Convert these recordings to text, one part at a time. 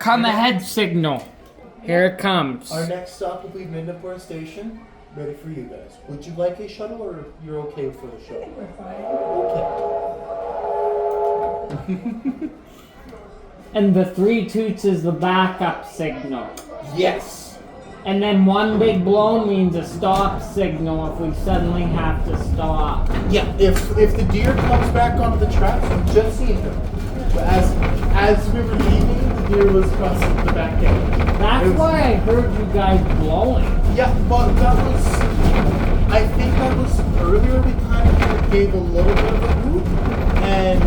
come ahead signal. Here it comes. Our next stop will be Midnapore Station. Ready for you guys. Would you like a shuttle or you're okay for the shuttle? Okay. And the 3 toots is the backup signal. Yes. And then one big blow means a stop signal if we suddenly have to stop. Yeah, if the deer comes back onto the tracks, we've just seen him. As we were leaving, the deer was crossing the back end. That's why I heard you guys blowing. Yeah, but that was, I think that was earlier. We kind of gave a little bit of a hoop, and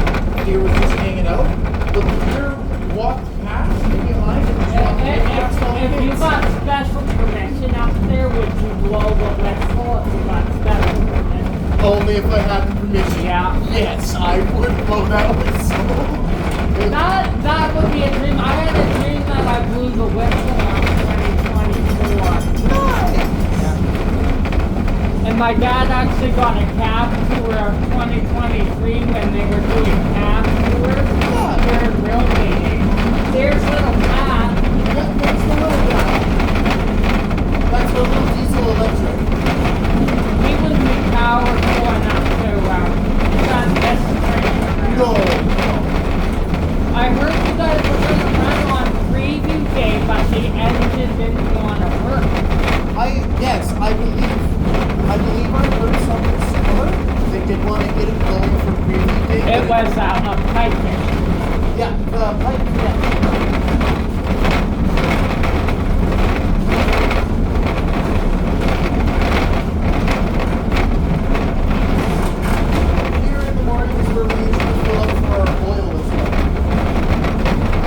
deer was just hanging out. The deer walked past behind and was walking past all the If you got special permission up there, would you blow the whistle if you got special permission? Only if I had the permission. Yeah. Yes, I would blow that whistle. That would be a dream. I had a dream that I blew the whistle on 2024. Nice. Yeah. And my dad actually got a cab tour of 2023 when they were doing cab tours. Yeah. Here in real meeting. There's little Pat. What's the little guy? That's a little diesel electric. He wouldn't be powerful enough to run this train. No. I heard you guys were going to run on preview day, but the engine didn't want to work. Yes, I believe I heard something similar. They did want to get it going for preview day. It was a pipe issue. Yeah, the pipe. Yeah. Here in the mornings where we usually fill up for our oil as well.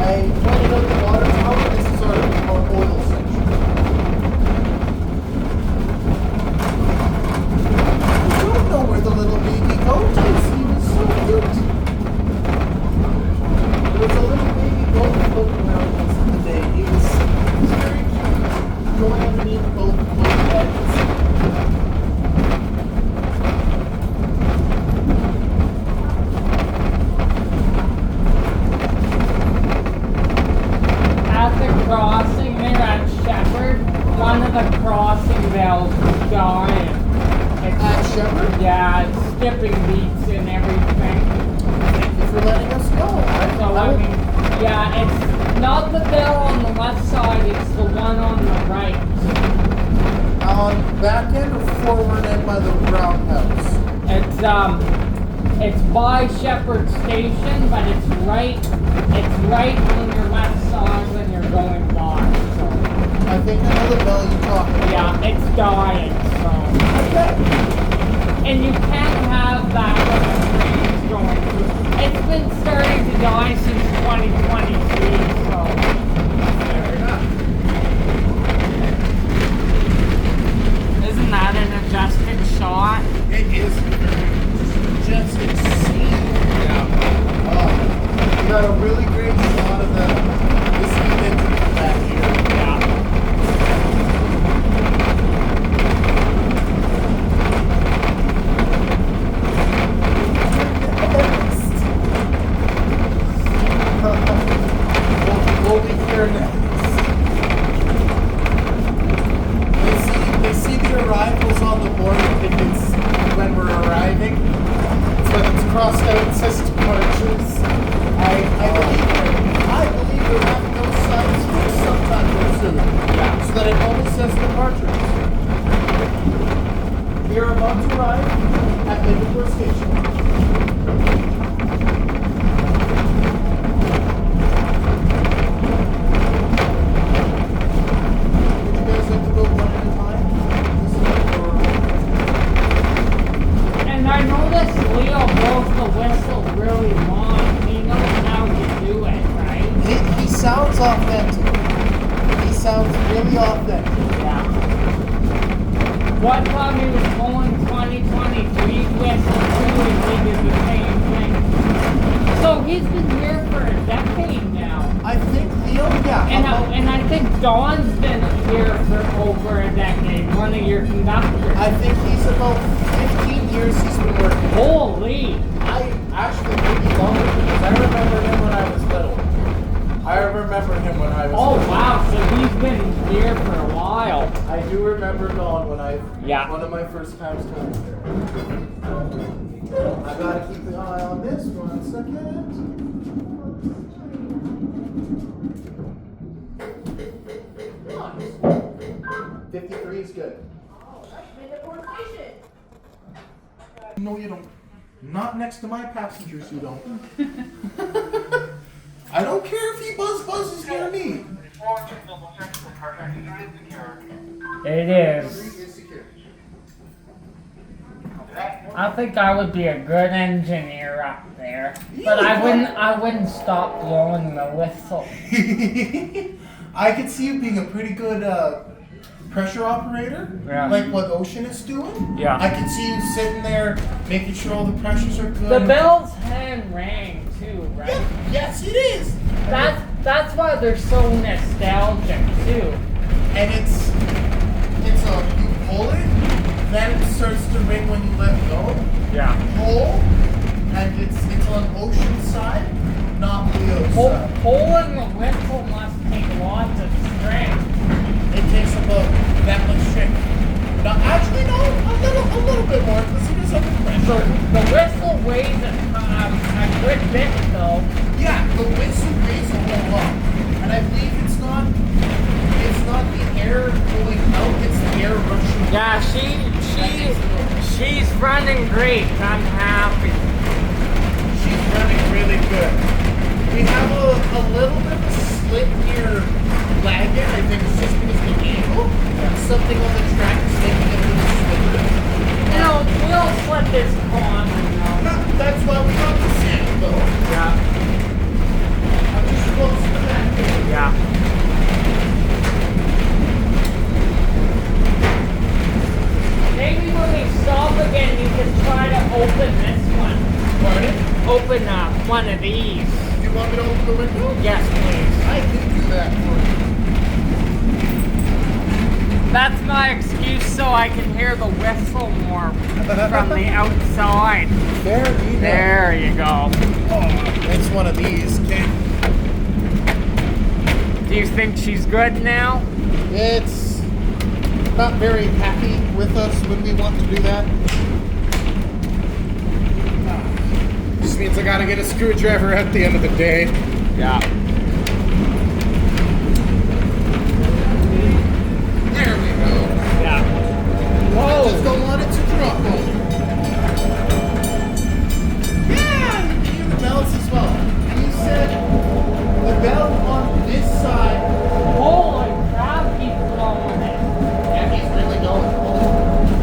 I pointed out the water tower. This is our oil section. I don't know where the little baby goat is. He was so cute. There was a little baby goat floating around most of the day. He was very cute. Going underneath both heads. At the crossing there at Shepherd, one of the crossing valves is dying. At Shepherd? Yeah, it's skipping beats and everything. Thank you for letting us know. So I mean, yeah, it's not the bell on the left side, it's the one on the right. On back end or forward end by the roundhouse? It's by Shepherd Station, but it's right on your left side when you're going by. So I think I know the bell you're talking about. yeah, it's dying. So Okay. and you can't have that when the train's going through. It's been starting to die since 2023. So Fair enough. isn't that an adjusted shot? It is just insane. Yeah. We got a really great shot of the steam engine back here. Yeah. We'll be here next. They see the arrivals on the board tickets when we're arriving. So it's crossed out and says departures. I believe they're having those signs fixed sometime real soon. Yeah. So that it only says departures. We are about to arrive at Midnapore Station. Would you guys like to go one at a time? And I noticed Leo blows the whistle really long. He knows how to do it, right? He sounds authentic. He sounds really authentic. Yeah. One time he was blowing 2023 whistle too, and he did the same thing. So he's been here for a decade now. I think Leo, yeah. And I think Don's been here for over a decade, one of your conductors. I think he's about 15 years he's been working. Holy! I actually maybe longer because I remember him when I was little. I remember him when I was. Oh wow, so he's been here for a while. I do remember Don when Yeah. one of my first times coming here. I gotta keep an eye on this 1 second. Nice. 53 is good. Oh, that's made it more efficient. No, you don't. Not next to my passengers, you don't. I don't care if he buzzes near me. It is. Is secure. I think I would be a good engineer up there, Yeah, but I well- wouldn't stop blowing the whistle. I could see you being a pretty good pressure operator, Yeah. like what Ocean is doing. Yeah. I could see you sitting there making sure all the pressures are good. The bell's hand rang too, right? Yeah, yes, it is. That's why they're so nostalgic too. And it's you pull it, then it starts to ring when you let go. Yeah. Pull, and it's on Ocean's side, not Leo's side. Pulling the whistle must take lots of strength. It takes about that much strength. No, actually, no, a little bit more because it is under pressure. So the whistle weighs a good bit though. Yeah, the whistle weighs a whole lot, and I believe it's not the air going out; it's the air rushing. Yeah, she's running great. I'm happy. She's running really good. We have a little bit of a slip near Laggett. I think it's just because of the angle. Something on the track is making it a little slippery. You know, we'll slip this pond, you know. That's why we got the sand, though. Yeah. I'm just close to that. Yeah. Maybe when we stop again, you can try to open this one. Pardon? Open one of these. You want me to open the window? Yes, please. I can do that for you. That's my excuse so I can hear the whistle more from the outside. There you go. There you go. Oh, it's one of these, Ken. Do you think she's good now? It's not very happy with us when we want to do that. Just means I gotta get a screwdriver at the end of the day. Yeah. There we go. Yeah. I just Whoa. don't want it to drop on you. Yeah, you can hear the bells as well. And you said the bell on this side. Holy crap, he's blowing it. Yeah, he's really going.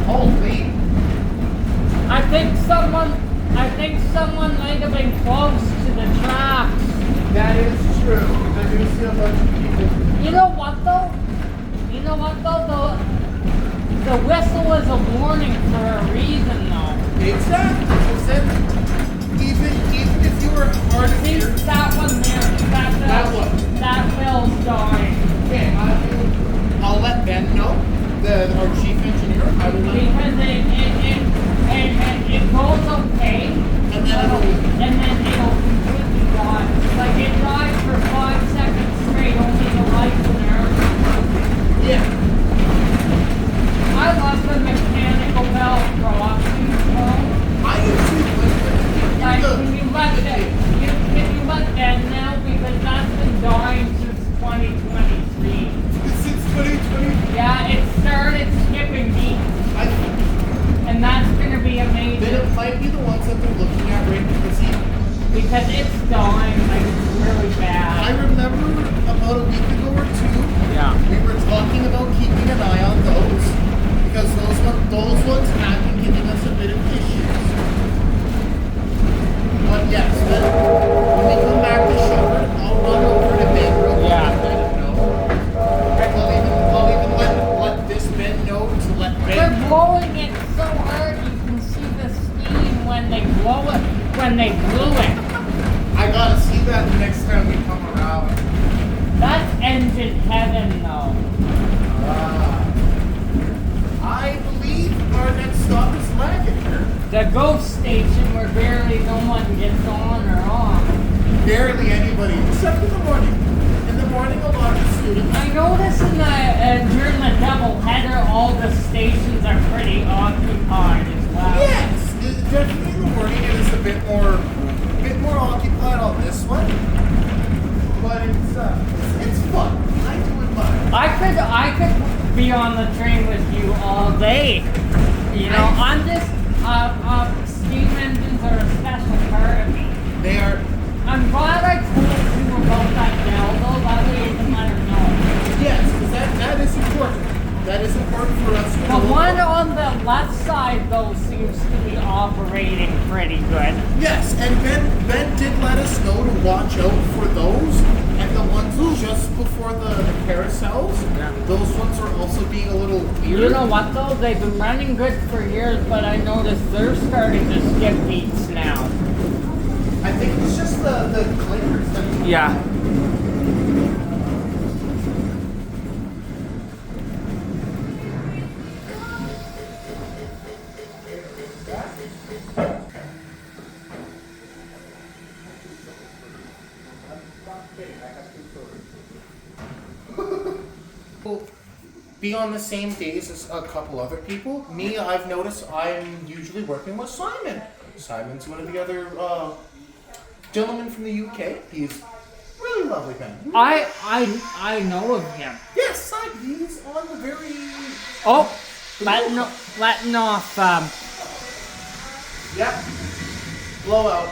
Holy. I think someone might have been close to the tracks. That is true. I do see a bunch of people. You know what though? The whistle is a warning for a reason though. Exactly. So then, even if you were hard of See, hearing, that one there, That one. that bell's dying. okay, I'll let Ben know, our chief engineer. I will let him. Because it goes okay, And then and then it'll completely die. Like it died for 5 seconds straight, only the lights and everything. Yeah. I love the mechanical bell crossing phone. I usually Like can you let that now because that's been dying since 2023. since 2020. Yeah, it started skipping beats, and that's gonna be Then amazing it might be the ones that they're looking at right because it's dying like really I bad. remember about a week ago or two, Yeah. we were talking about keeping an eye on those because those ones have been giving us a bit of issues. But yes, then when we come back to Shepherd, I'll run over to Ben real quick Yeah. and let him know. I'll even let this Ben know to let Ben They're know. blowing it so hard you can see the steam when they blow it, when they blew it. I gotta see that the next time we come around. That's engine heaven though. I believe our next stop is Laggett here. The ghost station where barely no one gets on or off. Barely anybody, except in the morning. warning a lot of students. I noticed during the double header, all the stations are pretty occupied as well. Yes, definitely in the morning it is a bit more occupied on this one, but it's fun. I do admire. I could be on the train with you all day. You know, I'm just steam engines are a special part of me. They are. I'm glad I told you about that now, though. That way you can let her know. Yes, because that is important. That is important for us to The know. one on the left side, though, seems to be operating pretty good. Yes, and Ben did let us know to watch out for those, and the ones just before the carousels. Yeah. Those ones are also being a little weird. You know what, though? They've been running good for years, but I noticed they're starting to skip beats now. I think it's just the clickers that. Yeah. Be on the same days as a couple other people. Me, I've noticed I'm usually working with Simon. Simon's one of the other gentlemen from the UK. He's really lovely man. I know of him. Yes, Simon. He's on the very. Oh, letting off. Yep. Blowout.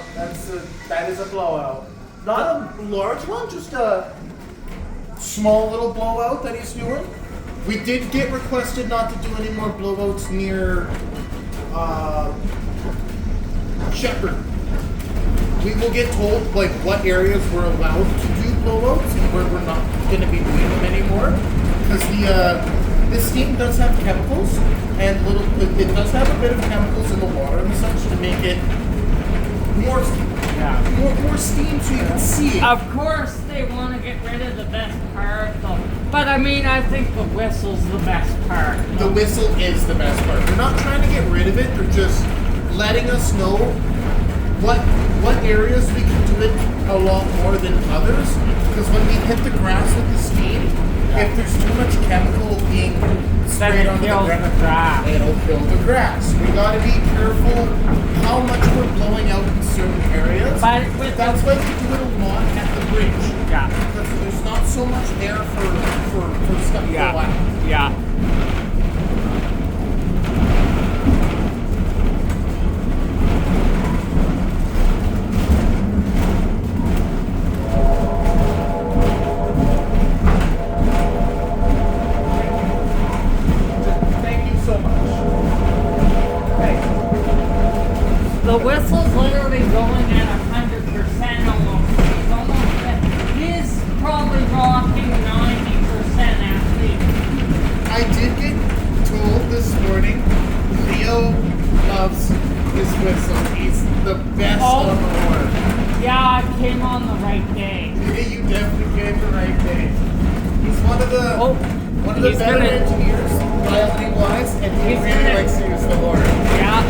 That is a blowout. Not a large one, just a small little blowout that he's doing. We did get requested not to do any more blowouts near Shepherd. We will get told like what areas we're allowed to do blowouts and where we're not going to be doing them anymore. Because the steam does have chemicals and it does have a bit of chemicals in the water and such to make it more steam so you can see it. Of course, they want to get rid of the best part, though. But I mean, I think the whistle's the best part. The whistle is the best part. They're not trying to get rid of it. They're just letting us know what areas we can do it a lot more than others. Because when we hit the grass with the steam, if there's too much chemical being sprayed onto the grass, it'll kill the grass. We gotta be careful how much we're blowing out in certain areas. But that's why we do it a lot at the bridge. Yeah. Because there's not so much there for stuff to go out. Yeah. The whistle's literally going at 100% almost. He's almost. He's probably rocking 90% at least. I did get told this morning Leo loves his whistle. He's the best on the board. Yeah, I came on the right day. You definitely came the right day. He's one of the better engineers, quality wise, and he really likes to use the horn. Yeah.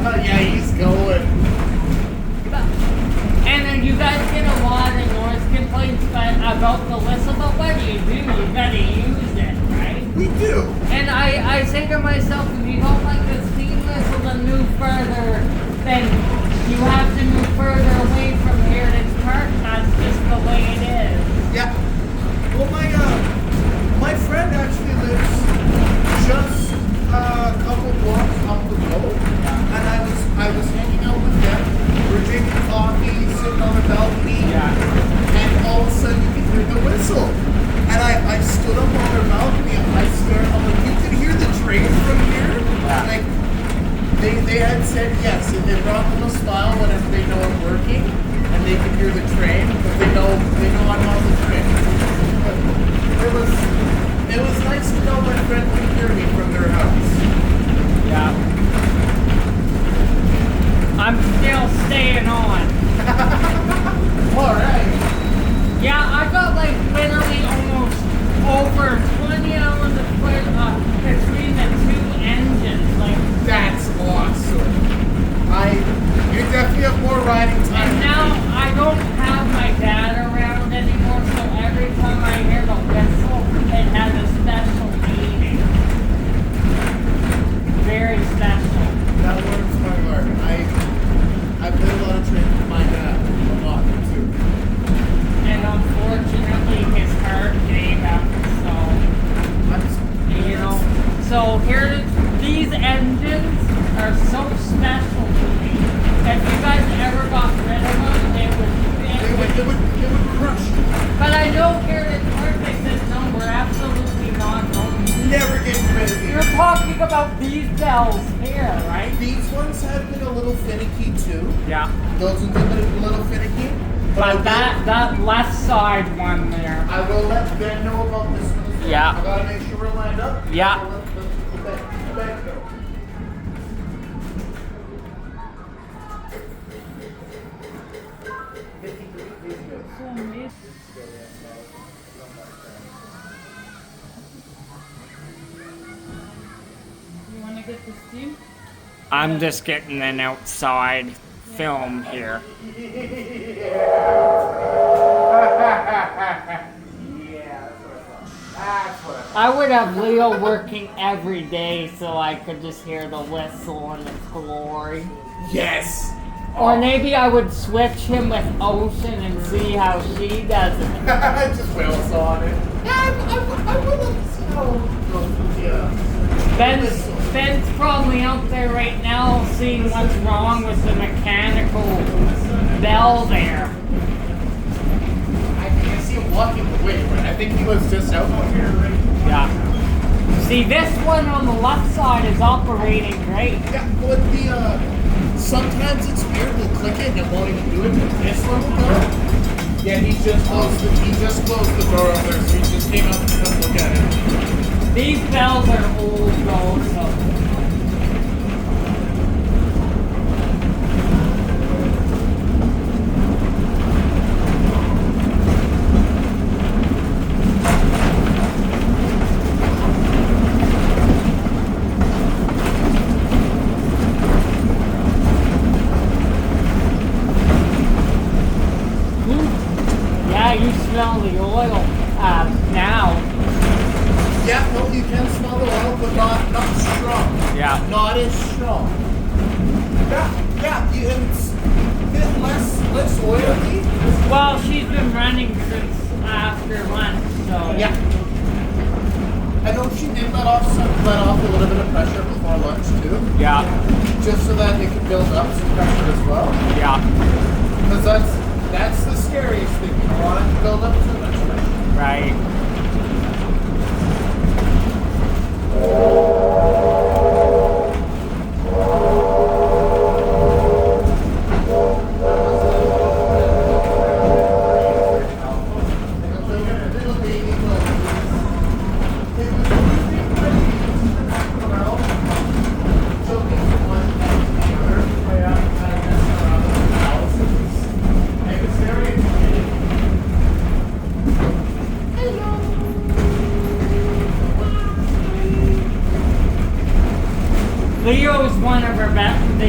Yeah, he's going. And then you guys get a lot of noise complaints about the whistle, but what do? You gotta use it, right? We do. And I say to myself, if you don't like the steam whistle to move further, then you have to move further away from here at its park. That's just the way it is. Yeah. Well, my friend actually lives just a couple blocks up the road, and I was hanging out with them. We're drinking coffee, sitting on the balcony, and all of a sudden you can hear the whistle. And I stood up on their balcony and I stared. I'm like, you can hear the train from here. Like they had said yes, and it brought them a smile whenever they know I'm working, and they can hear the train, but they know I'm on the train. It was nice to know my friend could hear me from their house. Yeah. I'm still staying on. Alright. Yeah, I got like literally almost over 20 hours of between the two engines. Like That's awesome. You definitely have more riding time. And now I don't bells here, right? These ones have been a little finicky too. Yeah. Those ones have been a little finicky. But that left side one there. I will let Ben know about this one as well. Yeah. I gotta make sure we're lined up. Yeah. I'll let Ben know. You want to get the steam? I'm just getting an outside film here. I would have Leo working every day so I could just hear the whistle and its glory. Yes. Or maybe I would switch him with Ocean and see how she does it. Just wheels on it. Yeah, I would like to see how it goes. Yeah. Ben's probably out there right now seeing what's wrong with the mechanical bell there. I can see him walking away, but I think he was just out here, right? Yeah. See, this one on the left side is operating great. Yeah, but sometimes it's weird. We'll click it and it won't even do it. This one will go. Yeah, he just closed the door over there, so he just came out and took a look at it. These bells are old though, so. Yeah, you smell the oil now. Yeah, no, you can smell the oil, but not strong. Yeah. Not as strong. Yeah, it's a bit less oily. Well, she's been running since after lunch, so. Yeah. I know she did let off a little bit of pressure before lunch too. Yeah. Just so that it could build up some pressure as well. Yeah. Because that's the scariest thing. You don't want it to build up too much pressure. Right. Leo's one of the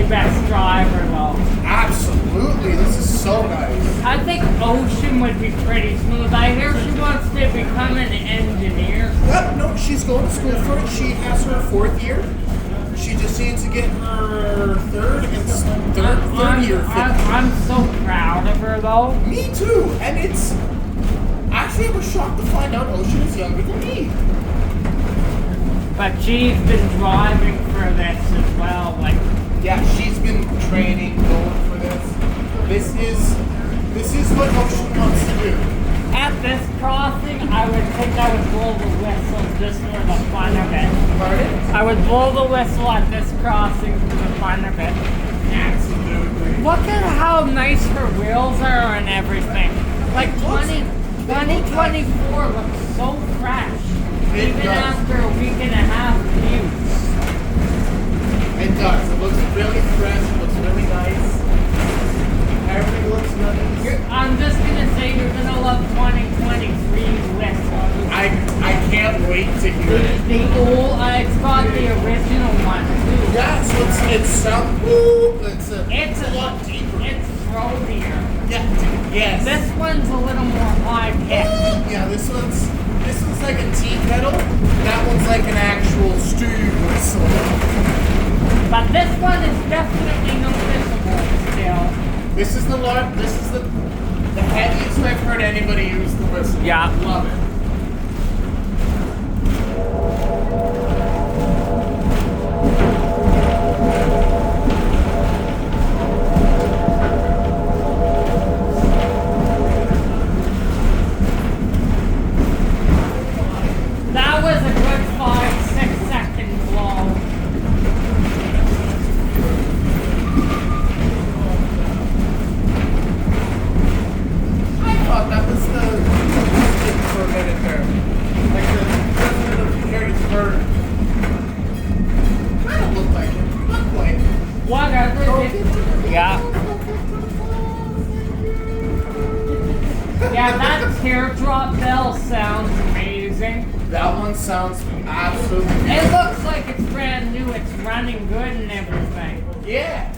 best driver though. Absolutely, this is so nice. I think Ocean would be pretty smooth. I hear she wants to become an engineer. Yep, no, she's going to school for it. She has her 4th year. She just needs to get her third year fit. I'm so proud of her though. Me too, and it's actually I was shocked to find out Ocean is younger than me. But she's been driving for this as well. Like, yeah, she's been training, going for this. This is what Ocean wants to do. at this crossing, I would blow the whistle just for the fun of it. Pardon? I would blow the whistle at this crossing for the fun of it. Absolutely. Look at how nice her wheels are and everything. Like 2024 looks so fresh. It Even does. after a week and a half of use. It does. It looks really fresh. It looks really nice. Everything looks nice. I'm just gonna say you're gonna love 2023's whistle. I can't wait to hear it. The old, it's got the original one too. Yeah, so it's some. Ooh, it's a lot deeper. It's throatier. Yeah. Yes. This one's a little more high pitched. Yeah, this one's like a tea kettle. That one's like an actual stew whistle. But this one is definitely noticeable still. This is the heaviest I've heard anybody use the whistle. Yeah. Love it. That was a good 5-6 second blow. Yeah, that teardrop bell sounds amazing. That one sounds absolutely It beautiful. looks like it's brand new. It's running good and everything. Yeah.